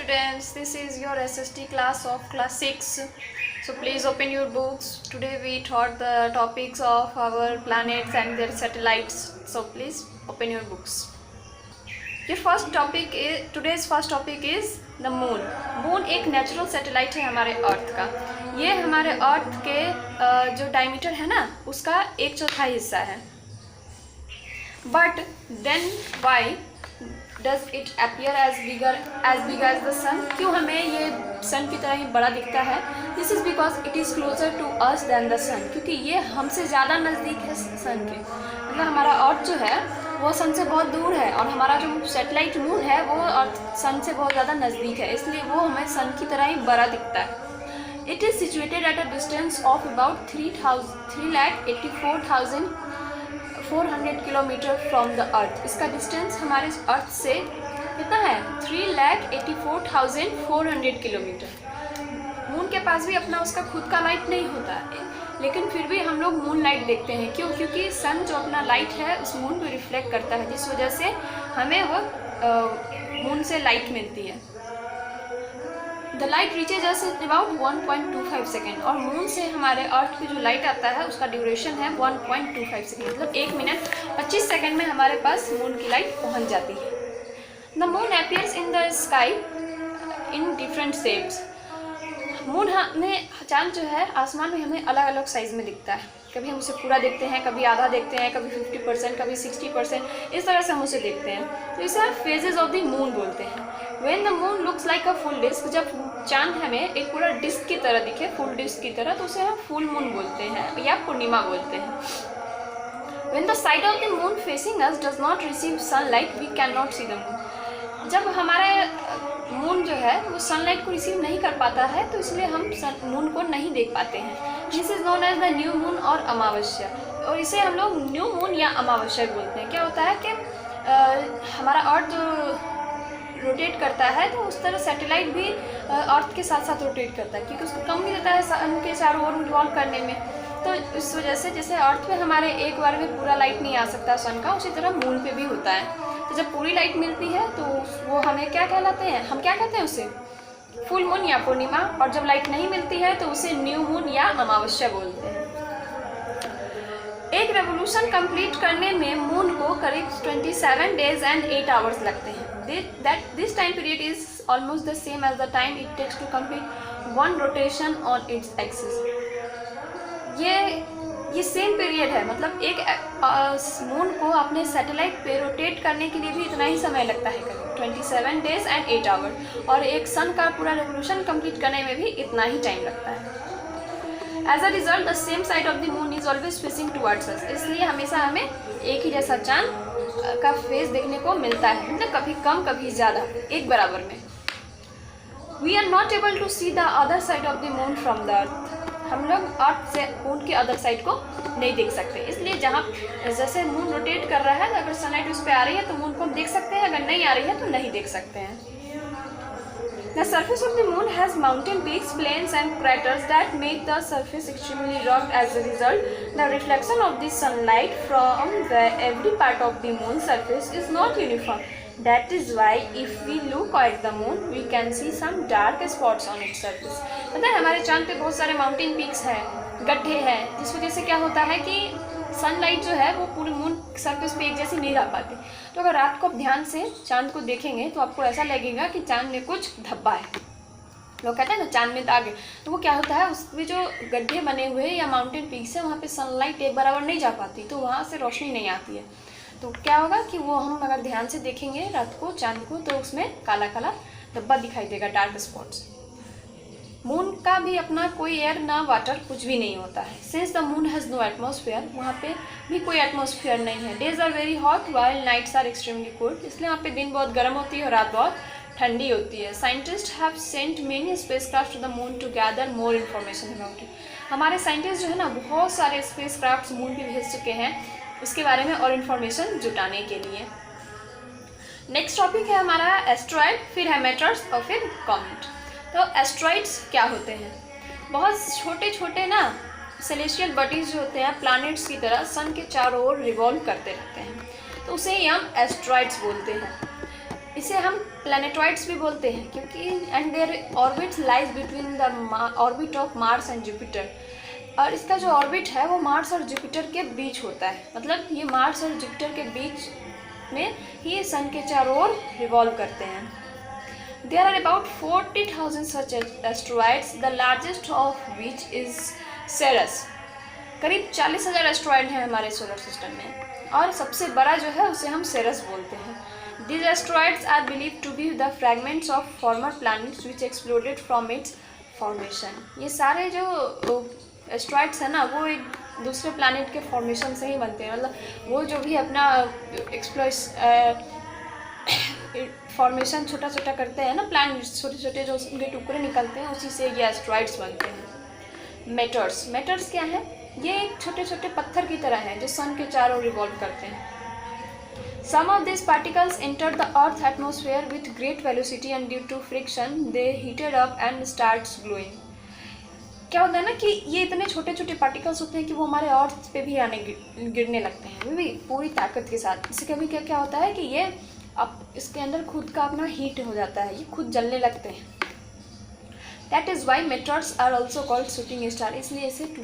students, this is your SST class of class 6. So please open your books. Today we taught the topics of our planets and their satellites. So please open your books. Today's first topic is the moon. Moon एक natural satellite है हमारे अर्थ का. ये हमारे अर्थ के जो diameter है ना उसका 1/4 हिस्सा है. But then why does it appear as big as the sun? क्यों हमें ये सन की तरह ही बड़ा दिखता है? This is because it is closer to us than the sun. क्योंकि ये हमसे ज़्यादा नज़दीक है सन के. मतलब हमारा अर्थ जो है वो सन से बहुत दूर है और हमारा जो सैटेलाइट मून है वो अर्थ सन से बहुत ज़्यादा नज़दीक है, इसलिए वो हमें सन की तरह ही बड़ा दिखता है. It is situated at a distance of about 3,84,400 kilometre from the अर्थ. इसका डिस्टेंस हमारे अर्थ से कितना है? 3,84,400 किलोमीटर. मून के पास भी अपना उसका खुद का लाइट नहीं होता है, लेकिन फिर भी हम लोग मून लाइट देखते हैं. क्यों? क्योंकि सन जो अपना लाइट है उस मून को रिफ्लेक्ट करता है, जिस वजह से हमें वो मून से लाइट मिलती है. The light reaches us in about 1.25 second. और मून से हमारे अर्थ पे जो लाइट आता है उसका ड्यूरेशन है 1.25 सेकेंड. मतलब 1 मिनट 25 सेकेंड में हमारे पास मून की लाइट पहुंच जाती है. The moon appears in the sky in different shapes. Moon हमें चांद जो है आसमान में हमें अलग अलग साइज़ में दिखता है. कभी हम उसे पूरा देखते हैं, कभी आधा देखते हैं, कभी 50%, कभी 60%. इस तरह से हम उसे देखते हैं. तो इसे हम फेजेस ऑफ द मून बोलते हैं. When the moon looks like a full disc, जब चांद हमें एक पूरा डिस्क की तरह दिखे, फुल डिस्क की तरह, तो उसे हम फुल मून बोलते हैं या पूर्णिमा बोलते हैं. When the side of the moon facing us does not receive sunlight we can not see the moon. जब हमारा मून जो है वो सनलाइट को रिसीव नहीं कर पाता है तो इसलिए हम मून को नहीं देख पाते हैं. This is known as the new moon और अमावस्या. और इसे हम लोग न्यू मून या अमावस्या बोलते हैं. क्या होता है कि हमारा अर्थ रोटेट करता है तो उस तरह सैटेलाइट भी अर्थ के साथ साथ रोटेट करता है, क्योंकि उसको कम भी देता है सन के चारों ओर रिवॉल्व करने में. तो इस वजह से जैसे अर्थ पे हमारे एक बार में पूरा लाइट नहीं आ सकता सन का, उसी तरह मून पे भी होता है. तो जब पूरी लाइट मिलती है तो वो हमें क्या कहलाते हैं? हम क्या कहते हैं उसे? फुल मून या पूर्णिमा. और जब लाइट नहीं मिलती है तो उसे न्यू मून या अमावस्या बोलते हैं. एक रेवोल्यूशन कंप्लीट करने में मून को करीब 27 डेज एंड 8 आवर्स लगते हैं. This time period is almost the same as the time it takes to complete one rotation on its axis. ये सेम पीरियड है. मतलब एक मून को अपने सैटेलाइट पे रोटेट करने के लिए भी इतना ही समय लगता है, करीब 27 डेज एंड 8 आवर. और एक सन का पूरा रेवोल्यूशन कंप्लीट करने में भी इतना ही टाइम लगता है. As a result the same side of the moon is always facing towards us. इसलिए हमेशा हमें एक ही जैसा चांद का फेस देखने को मिलता है, मतलब कभी कम कभी ज़्यादा, एक बराबर में. We are not able to see the other side of the moon from the earth. हम लोग अर्थ से मून के अदर साइड को नहीं देख सकते. इसलिए जहाँ जैसे मून रोटेट कर रहा है, अगर सनलाइट उस पर आ रही है तो मून को हम देख सकते हैं, अगर नहीं आ रही है तो नहीं देख सकते हैं. The surface of the moon has mountain peaks, plains and craters that make the surface extremely rugged. As a result, the reflection of the sunlight from every part of the moon surface is not uniform. That is why if we look at the moon, we can see some dark spots on its surface. पता है हमारे चांद पे बहुत सारे mountain peaks हैं, गड्ढे हैं, जिस वजह से क्या होता है कि सनलाइट जो है वो पूरी मून सरफेस पे एक जैसी नहीं रह पाती. तो अगर रात को आप ध्यान से चांद को देखेंगे तो आपको ऐसा लगेगा कि चांद में कुछ धब्बा है. लोग कहते हैं ना चांद में दाग है. तो वो क्या होता है, उसमें जो गड्ढे बने हुए या माउंटेन पीक्स है वहाँ पे सनलाइट एक बराबर नहीं जा पाती, तो वहाँ से रोशनी नहीं आती है. तो क्या होगा कि वो हम अगर ध्यान से देखेंगे रात को चांद को तो उसमें काला काला धब्बा दिखाई देगा, डार्क स्पॉट्स. मून का भी अपना कोई एयर ना वाटर कुछ भी नहीं होता है. Since the moon has no atmosphere, वहाँ पे भी कोई एटमॉस्फेयर नहीं है. Days are very hot while nights are extremely cold. इसलिए वहाँ पे दिन बहुत गर्म होती है और रात बहुत ठंडी होती है. Scientist have sent many spacecraft to the moon to gather more information about it. हमारे साइंटिस्ट जो है ना बहुत सारे स्पेसक्राफ्ट मून पे भेज चुके हैं उसके बारे में और इन्फॉर्मेशन जुटाने के लिए. नेक्स्ट टॉपिक है हमारा एस्ट्रॉयड, फिर है मेटर्स और फिर कॉमेट. तो एस्ट्रॉइड्स क्या होते हैं? बहुत छोटे छोटे ना सेलेस्टियल बॉडीज जो होते हैं प्लैनेट्स की तरह सन के चारों ओर रिवॉल्व करते रहते हैं, तो उसे ही हम एस्ट्रॉइड्स बोलते हैं. इसे हम प्लैनेटॉइड्स भी बोलते हैं क्योंकि and their orbit lies between the orbit of Mars and Jupiter. और इसका जो ऑर्बिट है वो मार्स और जुपिटर के बीच होता है, मतलब ये मार्स और जुपिटर के बीच में ही सन के चारों ओर रिवॉल्व करते हैं। There are about 40,000 such asteroids, the largest of which is Ceres. करीब 40,000 एस्ट्रॉइड हैं हमारे सोलर सिस्टम में और सबसे बड़ा जो है उसे हम सेरस बोलते हैं। These asteroids are believed to be the fragments of former planets which exploded from its formation। ये सारे जो एस्ट्रॉइड्स हैं ना वो एक दूसरे प्लानट के फॉर्मेशन से ही बनते हैं, मतलब वो जो भी अपना फॉर्मेशन छोटा छोटा करते हैं ना प्लानट, छोटे छोटे जो उनके टुकड़े निकलते हैं उसी से ये एस्ट्रॉइड्स बनते हैं। मेटर्स क्या है? ये एक छोटे छोटे पत्थर की तरह हैं जो सन के चारों रिवॉल्व करते हैं। Some of these particles entered the Earth's atmosphere with great velocity and due to friction they heated up and starts glowing। क्या होता है ना कि ये इतने छोटे छोटे पार्टिकल्स होते हैं कि वो हमारे अर्थ पे भी आने गिरने लगते हैं, वो भी पूरी ताकत के साथ। इससे कभी क्या क्या होता है कि ये अब इसके अंदर खुद का अपना हीट हो जाता है, ये खुद जलने लगते हैं। That is why meteors are also called shooting star, इसलिए इसे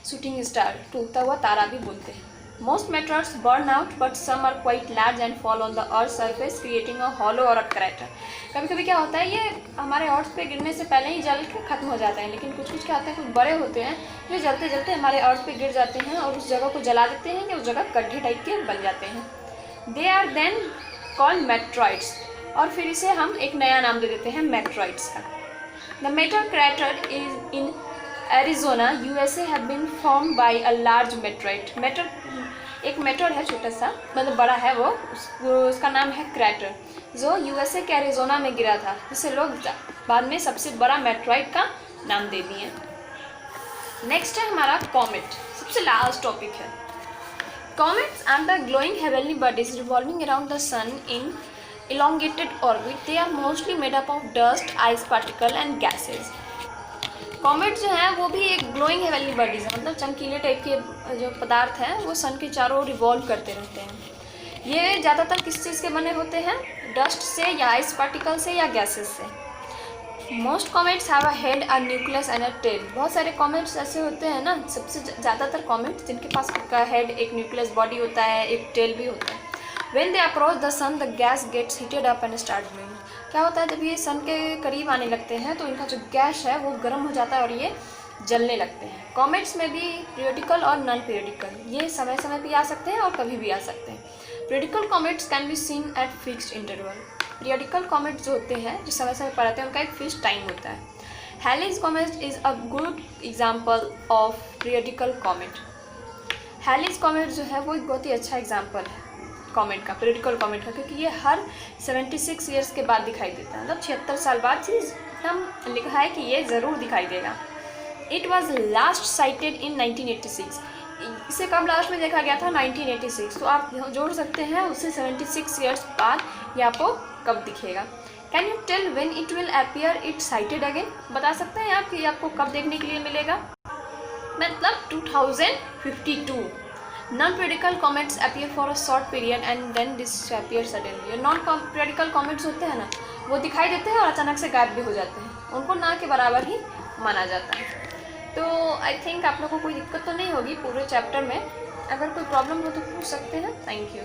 शूटिंग स्टार, टूटता हुआ तारा भी बोलते हैं। Most meteors burn out, but some are quite large and fall on the Earth's surface, creating a hollow or a crater। कभी कभी क्या होता है ये हमारे अर्थ पे गिरने से पहले ही जल के खत्म हो जाते हैं, लेकिन कुछ क्या होता है, कुछ बड़े होते हैं जो जलते जलते हमारे अर्थ पे गिर जाते हैं और उस जगह को जला देते हैं या उस जगह गड्ढे टाइप के बन जाते हैं। They are then called meteoroids, और फिर इसे हम एक नया नाम दे देते हैं मेट्रॉइड्स का। The meteor crater is in Arizona USA have been formed by a large meteorite। एक मेटर है छोटा सा, मतलब बड़ा है वो, उसका नाम है क्रैटर, जो USA के एरिजोना में गिरा था, जिसे लोग बाद में सबसे बड़ा मेट्रॉइड का नाम दे दिए। नेक्स्ट है हमारा कॉमेट, सबसे लास्ट टॉपिक है। Comets are the glowing heavenly bodies revolving around the sun in elongated orbit। They are mostly made up of dust, ice particle and gases। Comet जो है वो भी एक ग्लोइंग हेवनली बॉडीज है, मतलब चमकीले टाइप के जो पदार्थ हैं वो सन के चारों ओर रिवॉल्व करते रहते हैं। ये ज़्यादातर किस चीज़ के बने होते हैं? डस्ट से या आइस पार्टिकल से या गैसेस से। Most comets have a head, a nucleus and a tail. बहुत सारे कॉमेट्स ऐसे होते हैं ना, सबसे ज़्यादातर कॉमेट्स जिनके पास का हेड, एक न्यूक्लियस बॉडी होता है, एक टेल भी होता है। When they approach the sun, the gas gets heated up and start glowing। क्या होता है जब ये सन के करीब आने लगते हैं तो इनका जो गैस है वो गर्म हो जाता है और ये जलने लगते हैं। कॉमेट्स में भी पीरियडिकल और नॉन पीरियडिकल, ये समय समय भी आ सकते हैं और कभी भी आ सकते हैं। Periodical comets can be seen at fixed interval. Periodical comets जो होते हैं जो समय समय पर आते हैं उनका एक फिक्स्ड टाइम होता है। Halley's comet is a good example of periodical comet. Halley's comet जो है वो एक बहुत ही अच्छा एग्जाम्पल है कॉमेट का, पीरियडिकल कॉमेट का, क्योंकि ये हर 76 ईयर्स के बाद दिखाई देता है, मतलब 76 साल बाद चीज़ हम लिखा है कि ये ज़रूर दिखाई देगा। इट वॉज लास्ट साइटेड इन 1986। इसे कब लास्ट में देखा गया था? 1986। तो आप जोड़ सकते हैं उससे 76 ईयर्स बाद ये आपको कब दिखेगा। Can you tell when it will appear it sighted again? बता सकते हैं आप कि आपको कब देखने के लिए मिलेगा? मतलब 2052। Non-periodical comets appear for a short period and then disappear suddenly। non-periodical comets होते हैं ना, वो दिखाई देते हैं और अचानक से गायब भी हो जाते हैं, उनको ना के बराबर ही माना जाता है। तो आई थिंक आप लोगों को कोई दिक्कत तो नहीं होगी पूरे चैप्टर में। अगर कोई प्रॉब्लम हो तो पूछ सकते हैं। Thank you.